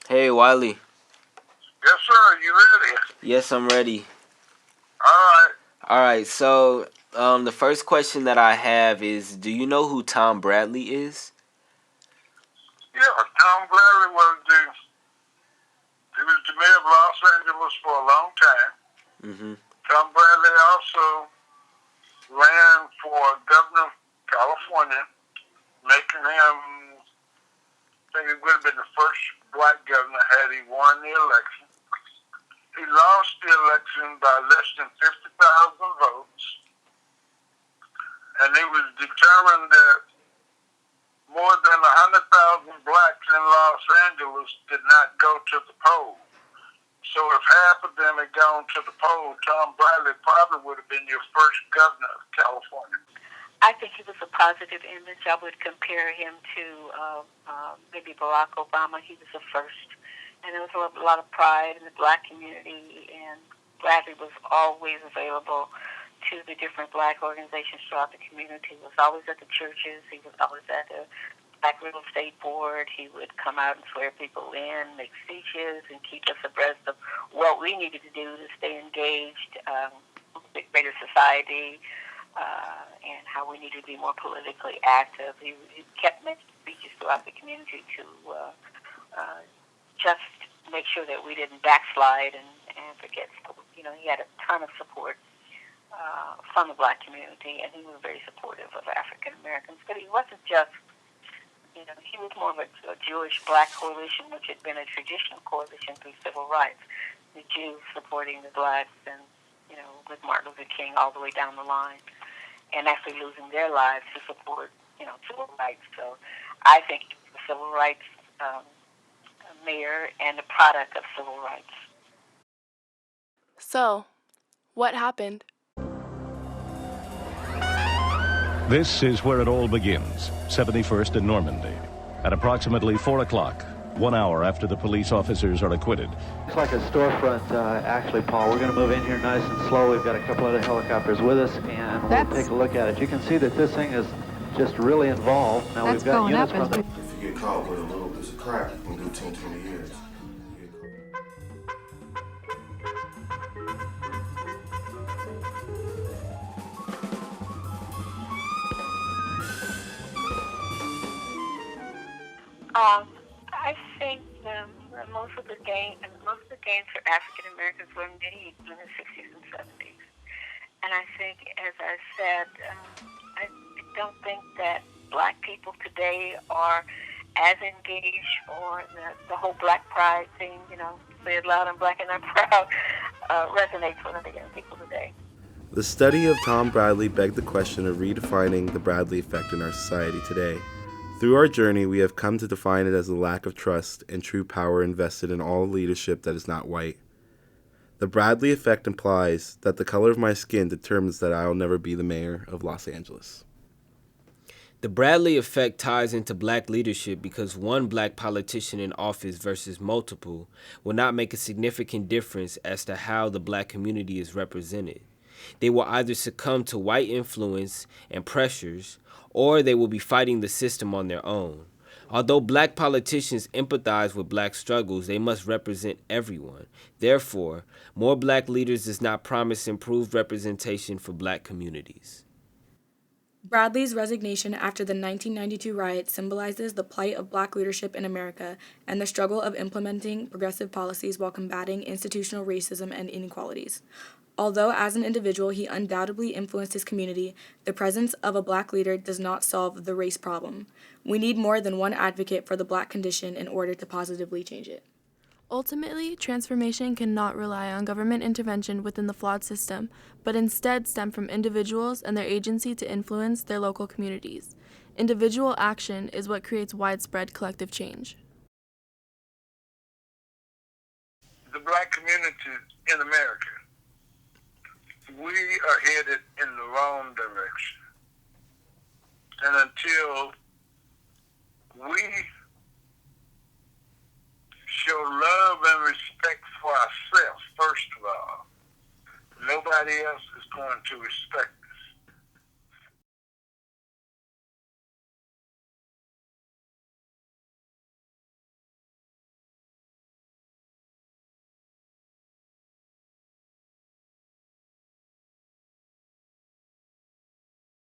Hey, Wiley. Yes, sir. You ready? Yes, I'm ready. All right. All right, so the first question that I have is, do you know who Tom Bradley is? Yeah, Tom Bradley he was the mayor of Los Angeles for a long time. Mm-hmm. Tom Bradley also ran for governor of California, making him, I think he would have been the first black governor had he won the election. He lost the election by less than 50,000 votes, and he was determined that more than 100,000 blacks in Los Angeles did not go to the polls. So if half of them had gone to the poll, Tom Bradley probably would have been your first governor of California. I think he was a positive image. I would compare him to maybe Barack Obama. He was the first. And there was a lot of pride in the black community, and Bradley was always available to the different black organizations throughout the community. He was always at the churches. He was always at the Black Real Estate Board. He would come out and swear people in, make speeches, and keep us abreast of what we needed to do to stay engaged with greater society, and how we needed to be more politically active. He kept making speeches throughout the community to just make sure that we didn't backslide and forget. You know, he had a ton of support from the black community, and he was very supportive of African Americans. But he wasn't just, you know, he was more of a Jewish black coalition, which had been a traditional coalition through civil rights. The Jews supporting the blacks, and, you know, with Martin Luther King all the way down the line, and actually losing their lives to support, you know, civil rights. So I think the civil rights mayor and a product of civil rights. So, what happened? This is where it all begins, 71st and Normandy. At approximately 4 o'clock, 1 hour after the police officers are acquitted. It's like a storefront, actually, Paul. We're going to move in here nice and slow. We've got a couple other helicopters with us, and we'll take a look at it. You can see that this thing is just really involved. Now we've got units from the... If you get caught with a little piece of crack, you can do 10, 20 years. I think most of the gains for African Americans were made in the 60s and 70s. And I think, as I said, I don't think that black people today are as engaged, or the whole black pride thing, you know, say it loud and black and I'm proud, resonates with the young people today. The study of Tom Bradley begged the question of redefining the Bradley effect in our society today. Through our journey, we have come to define it as a lack of trust and true power invested in all leadership that is not white. The Bradley effect implies that the color of my skin determines that I will never be the mayor of Los Angeles. The Bradley effect ties into black leadership because one black politician in office versus multiple will not make a significant difference as to how the black community is represented. They will either succumb to white influence and pressures, or they will be fighting the system on their own. Although black politicians empathize with black struggles, they must represent everyone. Therefore, more black leaders does not promise improved representation for black communities. Bradley's resignation after the 1992 riot symbolizes the plight of black leadership in America and the struggle of implementing progressive policies while combating institutional racism and inequalities. Although as an individual he undoubtedly influenced his community, the presence of a black leader does not solve the race problem. We need more than one advocate for the black condition in order to positively change it. Ultimately, transformation cannot rely on government intervention within the flawed system, but instead stem from individuals and their agency to influence their local communities. Individual action is what creates widespread collective change. The black community in America, we are headed in the wrong direction. And until we show love and respect for ourselves, first of all, nobody else is going to respect